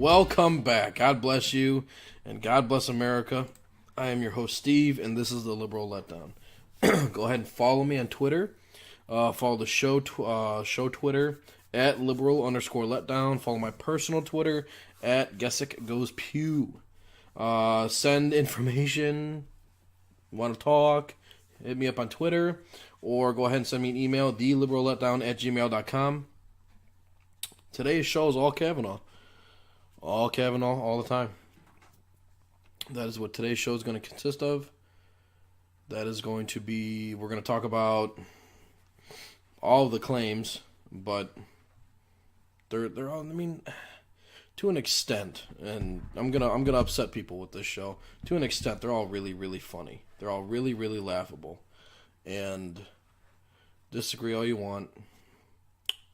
welcome back. God bless you, and God bless America. I am your host, Steve, and this is the Liberal Letdown. Go ahead and follow me on Twitter. Follow the show Twitter at liberal_letdown. Follow my personal Twitter at GessickGoesPew. Send information. Want to talk? Hit me up on Twitter, or go ahead and send me an email, theliberalletdown@gmail.com. Today's show is all Kavanaugh. All Kavanaugh, all the time. That is what today's show is going to consist of. That is going to be, we're going to talk about all of the claims, but they're all, I mean, to an extent, and I'm gonna upset people with this show. To an extent, they're all really, really funny. They're all really, really laughable. And disagree all you want.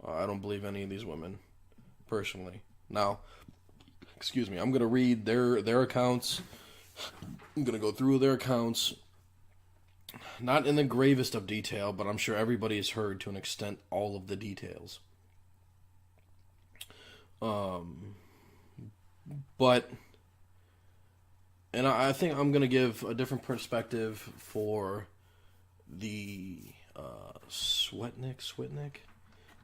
I don't believe any of these women, personally. Now, excuse me, I'm gonna read their accounts. I'm gonna go through their accounts. Not in the gravest of detail, but I'm sure everybody has heard to an extent all of the details. But, and I think I'm going to give a different perspective for the Swetnick,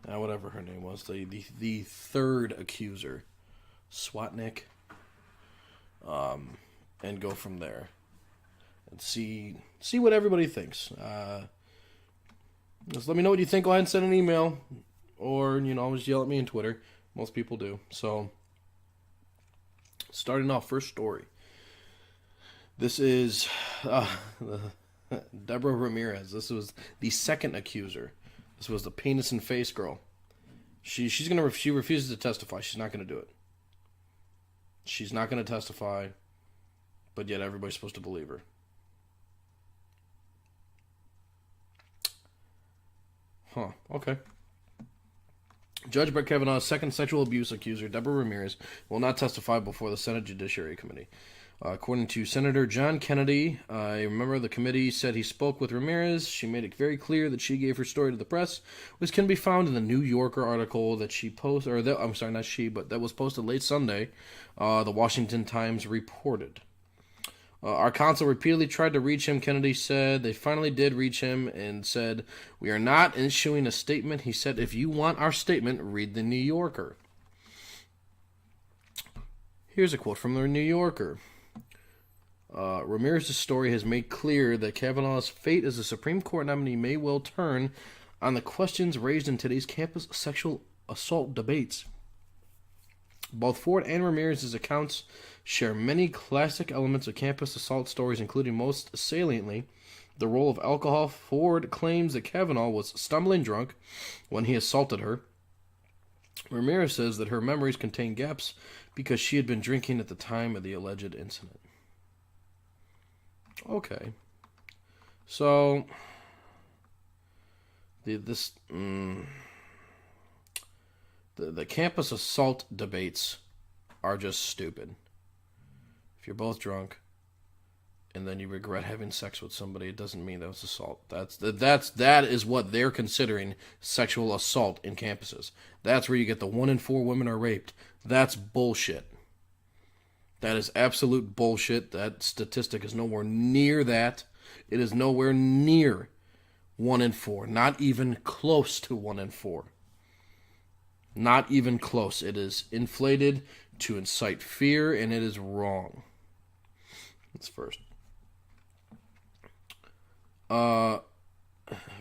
whatever her name was, the third accuser, Swatnick, and go from there and see what everybody thinks. Just let me know what you think. Go ahead and send an email, or always yell at me on Twitter. Most people do. So, starting off, first story. This is Deborah Ramirez. This was the second accuser. This was the penis and face girl. She refuses to testify. She's not going to do it. She's not going to testify, but yet everybody's supposed to believe her. Huh, okay. Judge Brett Kavanaugh's second sexual abuse accuser, Deborah Ramirez, will not testify before the Senate Judiciary Committee. According to Senator John Kennedy, I remember the committee said he spoke with Ramirez. She made it very clear that she gave her story to the press, which can be found in the New Yorker article that she posted, that was posted late Sunday. The Washington Times reported. Our counsel repeatedly tried to reach him, Kennedy said. They finally did reach him and said, "We are not issuing a statement." He said, "If you want our statement, read the New Yorker." Here's a quote from the New Yorker. Ramirez's story has made clear that Kavanaugh's fate as a Supreme Court nominee may well turn on the questions raised in today's campus sexual assault debates. Both Ford and Ramirez's accounts share many classic elements of campus assault stories, including most saliently the role of alcohol. Ford claims that Kavanaugh was stumbling drunk when he assaulted her. Ramirez says that her memories contain gaps because she had been drinking at the time of the alleged incident. Okay. So, the campus assault debates are just stupid. If you're both drunk and then you regret having sex with somebody, it doesn't mean that was assault. That is what they're considering sexual assault in campuses. That's where you get the 1 in 4 women are raped. That's bullshit. That is absolute bullshit. That statistic is nowhere near that. It is nowhere near 1 in 4. Not even close to 1 in 4. Not even close. It is inflated to incite fear, and it is wrong. That's first.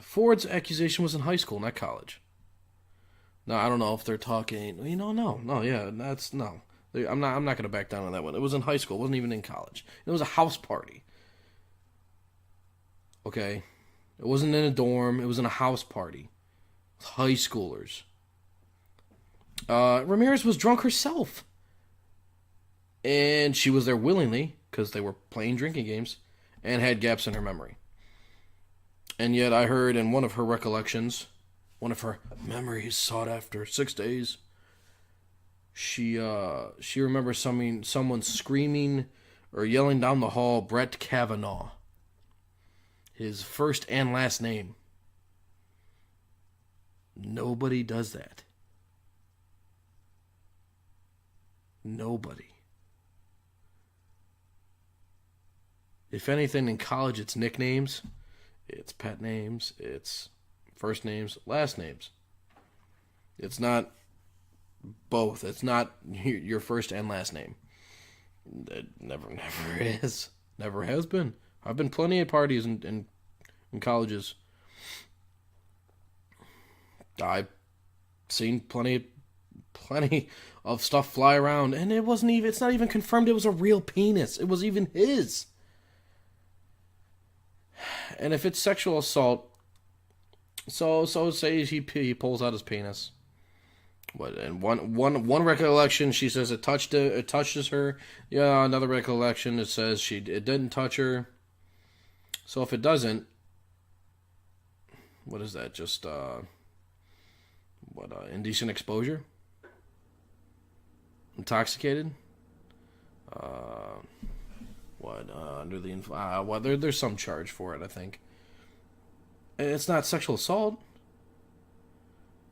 Ford's accusation was in high school, not college. Now, I don't know if they're talking... No. I'm not going to back down on that one. It was in high school. It wasn't even in college. It was a house party. Okay? It wasn't in a dorm. It was in a house party. High schoolers. Ramirez was drunk herself. And she was there willingly, because they were playing drinking games, and had gaps in her memory. And yet I heard in one of her recollections, one of her memories sought after 6 days, she remembers someone screaming or yelling down the hall, "Brett Kavanaugh." His first and last name. Nobody does that. Nobody. If anything, in college, it's nicknames, it's pet names, it's first names, last names. It's not both. It's not your first and last name. It never is. Never has been. I've been plenty of parties in colleges. I've seen plenty of stuff fly around, and it's not even confirmed it was a real penis. It was even his. And if it's sexual assault, so say he pulls out his penis. What, and one recollection, she says it touches her. Yeah, another recollection, it says it didn't touch her. So if it doesn't, what is that? Just indecent exposure? Intoxicated? Under the influence? There's some charge for it, I think. And it's not sexual assault.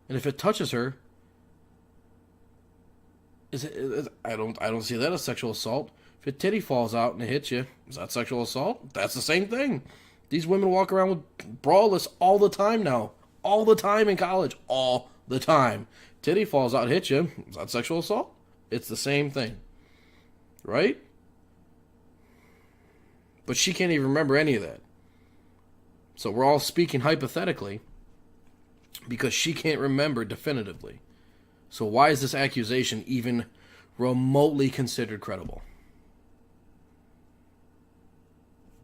And if it touches her, I don't see that as sexual assault. If a titty falls out and it hits you, is that sexual assault? That's the same thing. These women walk around with bralettes all the time now. All the time in college. All the time. Titty falls out and hits you. Is that sexual assault? It's the same thing. Right? But she can't even remember any of that. So we're all speaking hypothetically because she can't remember definitively. So why is this accusation even remotely considered credible?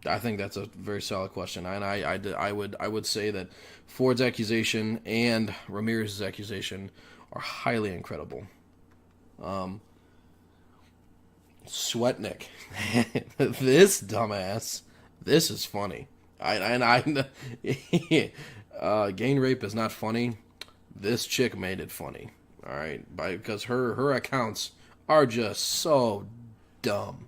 I think that's a very solid question, and I would say that Ford's accusation and Ramirez's accusation are highly incredible. Sweatnick, this dumbass, this is funny. Gang rape is not funny. This chick made it funny. All right, because her accounts are just so dumb.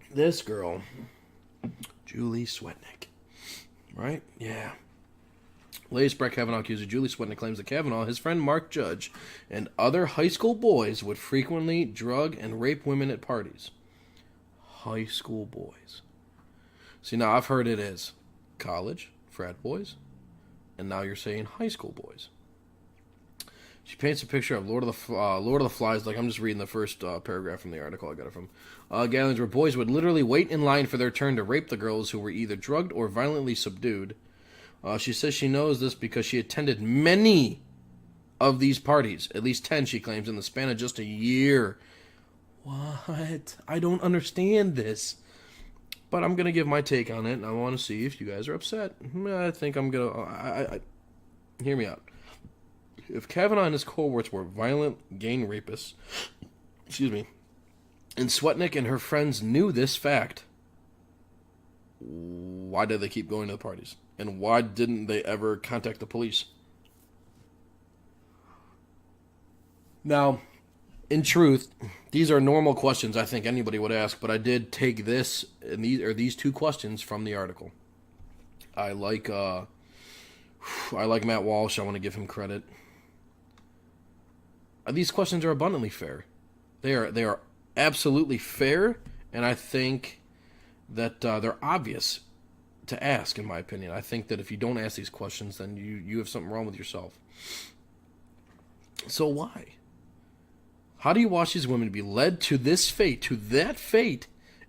This girl, Julie Sweatnick, right? Yeah. Latest Brett Kavanaugh accuser Julie Sweatnick claims that Kavanaugh, his friend Mark Judge, and other high school boys would frequently drug and rape women at parties. High school boys. See, now I've heard it as college, frat boys, and now you're saying high school boys. She paints a picture of Lord of the Flies, like I'm just reading the first paragraph from the article I got it from. Gatherings where boys would literally wait in line for their turn to rape the girls who were either drugged or violently subdued. She says she knows this because she attended many of these parties, at least 10, she claims, in the span of just a year. What? I don't understand this. But I'm going to give my take on it, and I want to see if you guys are upset. I think I'm going to... Hear me out. If Kavanaugh and his cohorts were violent gang rapists, and Sweatnick and her friends knew this fact, why did they keep going to the parties? And why didn't they ever contact the police? Now, in truth, these are normal questions I think anybody would ask, but I did take these two questions from the article. I like Matt Walsh. I want to give him credit. These questions are abundantly fair. They are absolutely fair, and I think that they're obvious to ask, in my opinion. I think that if you don't ask these questions, then you have something wrong with yourself. So why? How do you watch these women be led to this fate, to that fate,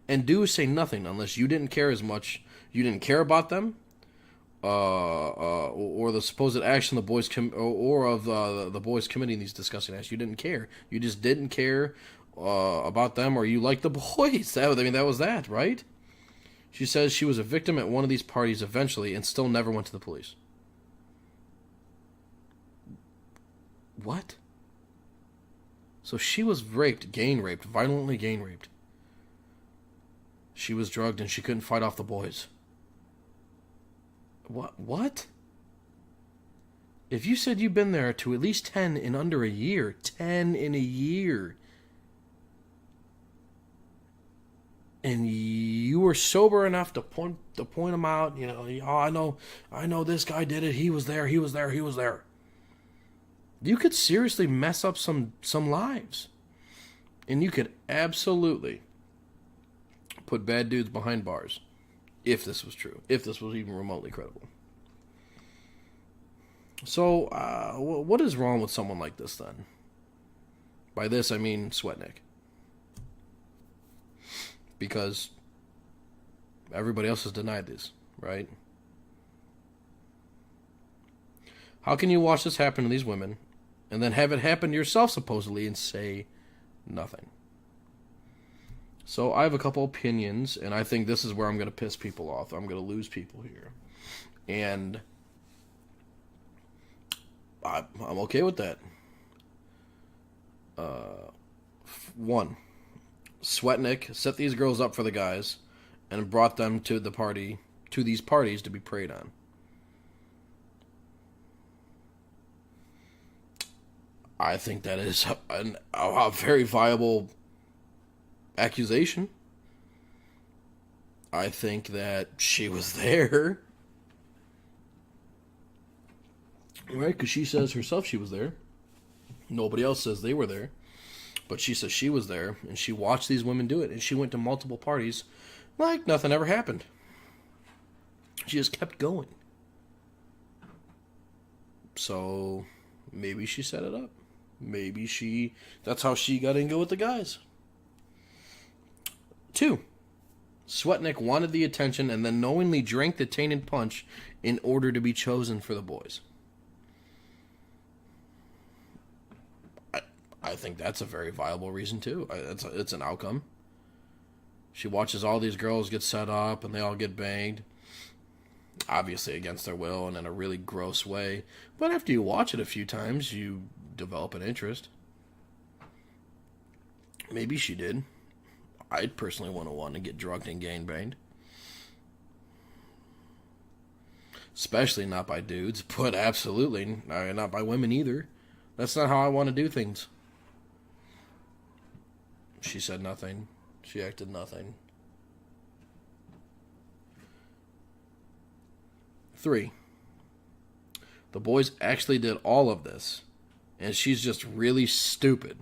and say nothing unless you didn't care as much, you didn't care about them, or the supposed action the boys the boys committing these disgusting acts? You didn't care. You just didn't care about them, or you liked the boys. That was that, right? She says she was a victim at one of these parties eventually and still never went to the police. What? So she was violently gang raped. She was drugged and she couldn't fight off the boys. What? If you said you've been there to at least 10 in under a year, 10 in a year, and you were sober enough to point them out, I know this guy did it, he was there. You could seriously mess up some lives. And you could absolutely put bad dudes behind bars if this was true, if this was even remotely credible. So, what is wrong with someone like this then? By this, I mean Sweatnick. Because everybody else has denied this, right? How can you watch this happen to these women and then have it happen to yourself, supposedly, and say nothing? So I have a couple opinions, and I think this is where I'm going to piss people off. I'm going to lose people here. And I'm okay with that. One, Sweatnick set these girls up for the guys and brought them to these parties to be preyed on. I think that is a very viable accusation. I think that she was there. Right? Because she says herself she was there. Nobody else says they were there. But she says she was there, and she watched these women do it, and she went to multiple parties like nothing ever happened. She just kept going. So maybe she set it up. Maybe that's how she got in go with the guys. 2, Sweatnick wanted the attention and then knowingly drank the tainted punch in order to be chosen for the boys. I think that's a very viable reason too. It's an outcome. She watches all these girls get set up and they all get banged. Obviously against their will and in a really gross way. But after you watch it a few times, you develop an interest. Maybe she did. I'd personally want to get drugged and gangbanged. Especially not by dudes, but absolutely not by women either. That's not how I want to do things. She said nothing. She acted nothing. 3, the boys actually did all of this, and she's just really stupid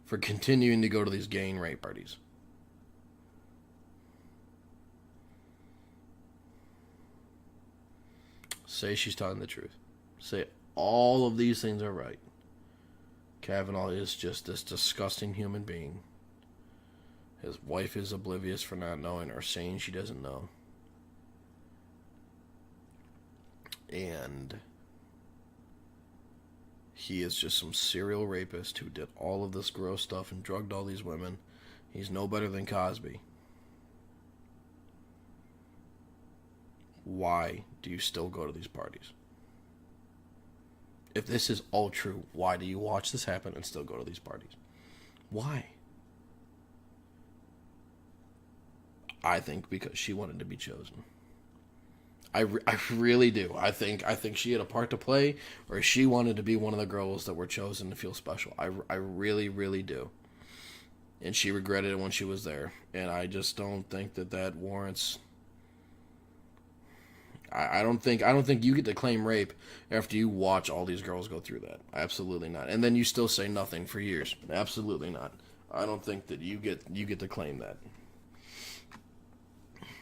for continuing to go to these gay and rape parties. Say she's telling the truth. Say all of these things are right. Kavanaugh is just this disgusting human being. His wife is oblivious for not knowing or saying she doesn't know. And he is just some serial rapist who did all of this gross stuff and drugged all these women. He's no better than Cosby. Why do you still go to these parties? If this is all true, why do you watch this happen and still go to these parties? Why? I think because she wanted to be chosen. I really do. I think she had a part to play, or she wanted to be one of the girls that were chosen to feel special. I really, really do. And she regretted it when she was there. And I just don't think that warrants. I don't think you get to claim rape after you watch all these girls go through that. Absolutely not. And then you still say nothing for years. Absolutely not. I don't think that you get to claim that.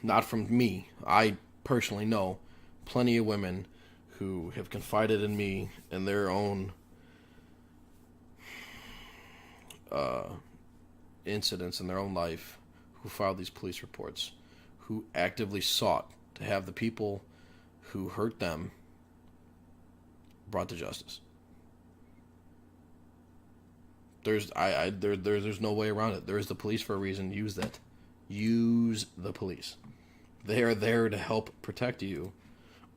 Not from me. I personally know plenty of women who have confided in me and their own incidents in their own life, who filed these police reports, who actively sought to have the people who hurt them brought to justice. There's no way around it. There is the police for a reason. Use that. Use the police. They are there to help protect you,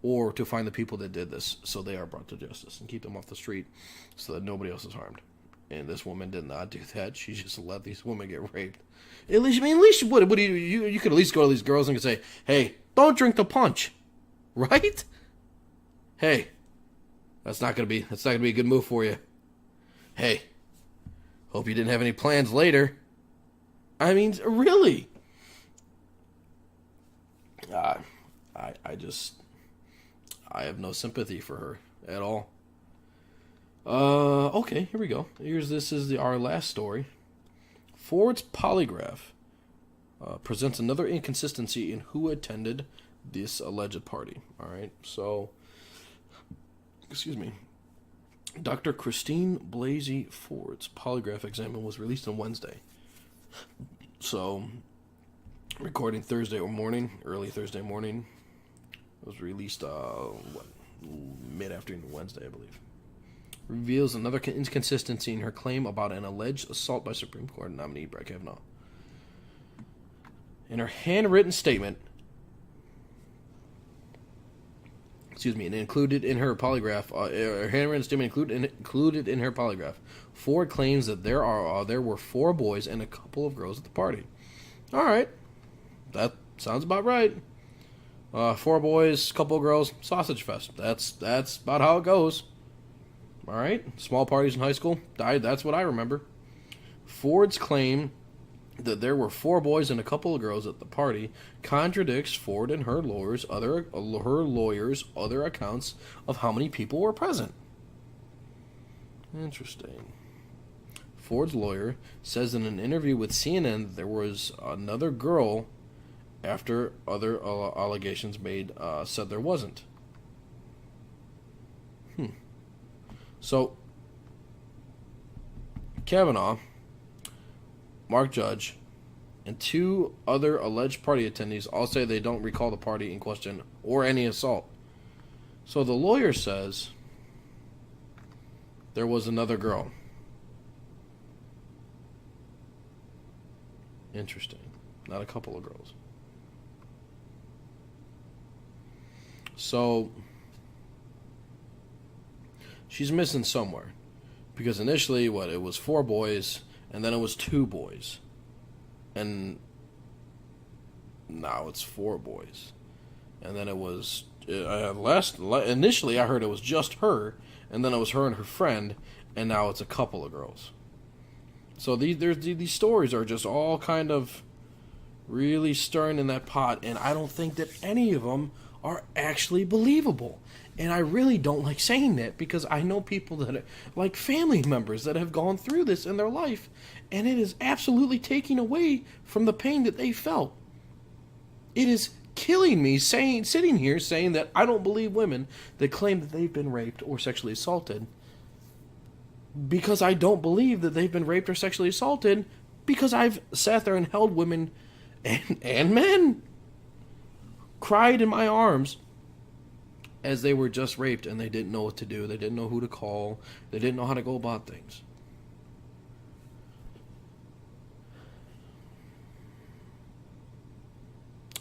or to find the people that did this, so they are brought to justice and keep them off the street, so that nobody else is harmed. And this woman did not do that. She just let these women get raped. At least what do you could at least go to these girls and say, "Hey, don't drink the punch," right? Hey, that's not gonna be a good move for you. Hey, hope you didn't have any plans later. I mean, really. I have no sympathy for her at all. Okay, here we go. This is our last story. Ford's polygraph presents another inconsistency in who attended this alleged party. All right, so, excuse me. Dr. Christine Blasey Ford's polygraph exam was released on Wednesday. So, recording early Thursday morning. It was released, mid-afternoon Wednesday, I believe. Reveals another inconsistency in her claim about an alleged assault by Supreme Court nominee Brett Kavanaugh. In her handwritten statement, and included in her polygraph, included in her polygraph, Ford claims that there were 4 boys and a couple of girls at the party. All right, that sounds about right. 4 boys, couple of girls, sausage fest. That's about how it goes. All right, small parties in high school. That's what I remember. Ford's claim that there were 4 boys and a couple of girls at the party contradicts Ford and her lawyers' other accounts of how many people were present. Interesting. Ford's lawyer says in an interview with CNN that there was another girl after other allegations said there wasn't. So, Kavanaugh, Mark Judge, and 2 other alleged party attendees all say they don't recall the party in question or any assault. So the lawyer says there was another girl. Interesting. Not a couple of girls. So she's missing somewhere. Because initially, it was 4 boys, and then it was 2 boys. And now it's 4 boys. And then it was, initially I heard it was just her, and then it was her and her friend, and now it's a couple of girls. So these stories are just all kind of really stirring in that pot, and I don't think that any of them are actually believable. And I really don't like saying that because I know people that are like family members that have gone through this in their life, and it is absolutely taking away from the pain that they felt. It is killing me sitting here saying that I don't believe women that claim that they've been raped or sexually assaulted, because I don't believe that they've been raped or sexually assaulted because I've sat there and held women and men, cried in my arms as they were just raped and they didn't know what to do. They didn't know who to call. They didn't know how to go about things.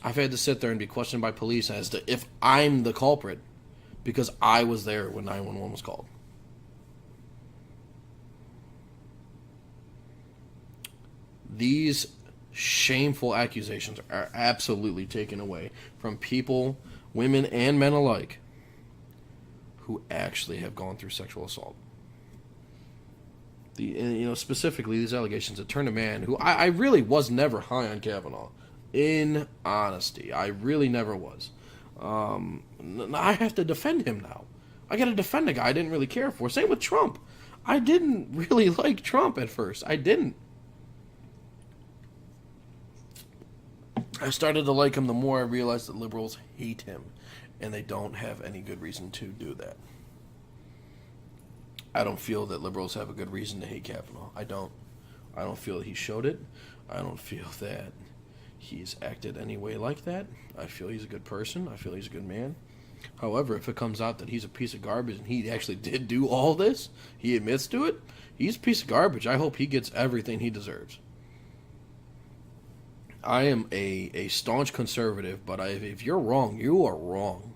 I've had to sit there and be questioned by police as to if I'm the culprit because I was there when 911 was called. These shameful accusations are absolutely taken away from people, women and men alike, who actually have gone through sexual assault. Specifically these allegations that turned a man who I really was never high on Kavanaugh. In honesty, I really never was. I have to defend him now. I got to defend a guy I didn't really care for. Same with Trump. I didn't really like Trump at first. I didn't. I started to like him the more I realized that liberals hate him, and they don't have any good reason to do that. I don't feel that liberals have a good reason to hate Kavanaugh. I don't feel that he showed it. I don't feel that he's acted any way like that. I feel he's a good person. I feel he's a good man. However, if it comes out that he's a piece of garbage and he actually did do all this, he admits to it, he's a piece of garbage. I hope he gets everything he deserves. I am a staunch conservative, but if you're wrong, you are wrong.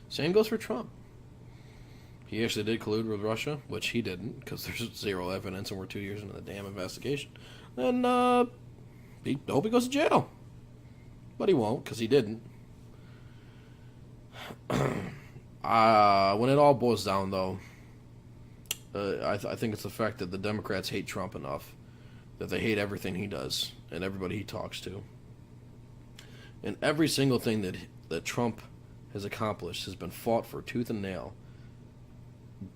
Same goes for Trump. He actually did collude with Russia, which he didn't, because there's 0 evidence and we're 2 years into the damn investigation. And I hope he goes to jail. But he won't, because he didn't. When it all boils down, though, I think it's the fact that the Democrats hate Trump enough that they hate everything he does and everybody he talks to. And every single thing that Trump has accomplished has been fought for tooth and nail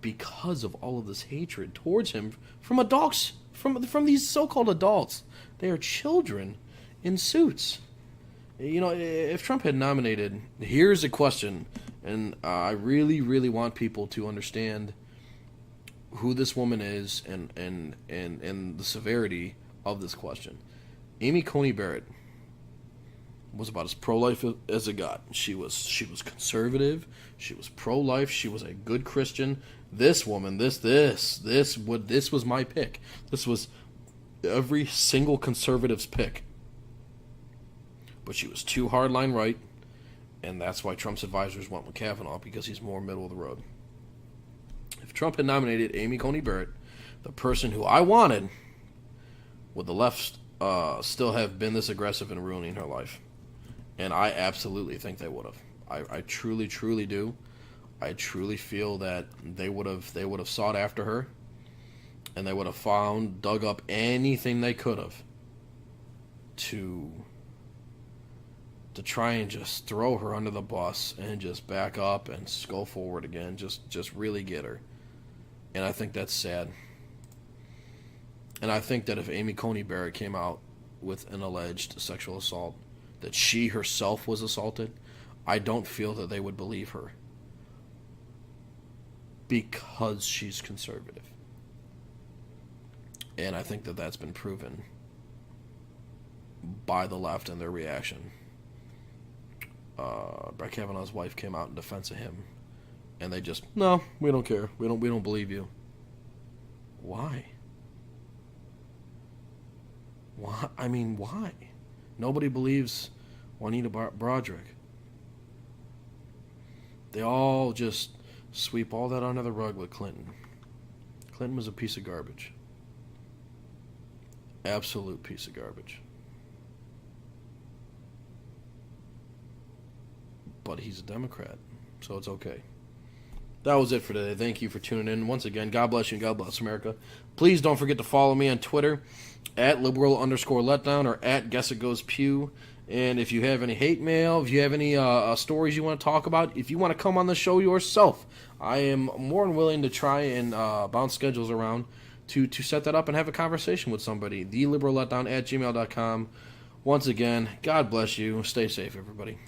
because of all of this hatred towards him from adults, from these so-called adults. They are children in suits. You know, if Trump had nominated, here's a question, and I really, really want people to understand who this woman is and the severity of this question. Amy Coney Barrett was about as pro-life as it got. She was conservative. She was pro-life. She was a good Christian. This woman, this was my pick. This was every single conservative's pick. But she was too hardline right, and that's why Trump's advisors went with Kavanaugh, because he's more middle of the road. If Trump had nominated Amy Coney Barrett, the person who I wanted, would the left still have been this aggressive in ruining her life? And I absolutely think they would have. I truly, truly do. I truly feel that they would have sought after her, and they would have dug up anything they could have to try and just throw her under the bus and just back up and go forward again. Just really get her. And I think that's sad. And I think that if Amy Coney Barrett came out with an alleged sexual assault, that she herself was assaulted, I don't feel that they would believe her, because she's conservative. And I think that that's been proven by the left and their reaction. Brett Kavanaugh's wife came out in defense of him, and they just, no, we don't care. We don't believe you. Why? Why? I mean, why? Nobody believes Juanita Broderick. They all just sweep all that under the rug with Clinton. Clinton was a piece of garbage. Absolute piece of garbage. But he's a Democrat, so it's okay. That was it for today. Thank you for tuning in. Once again, God bless you and God bless America. Please don't forget to follow me on Twitter at liberal_letdown or at guessitgoespew. And if you have any hate mail, if you have any stories you want to talk about, if you want to come on the show yourself, I am more than willing to try and bounce schedules around to set that up and have a conversation with somebody. theliberalletdown@gmail.com. Once again, God bless you. Stay safe, everybody.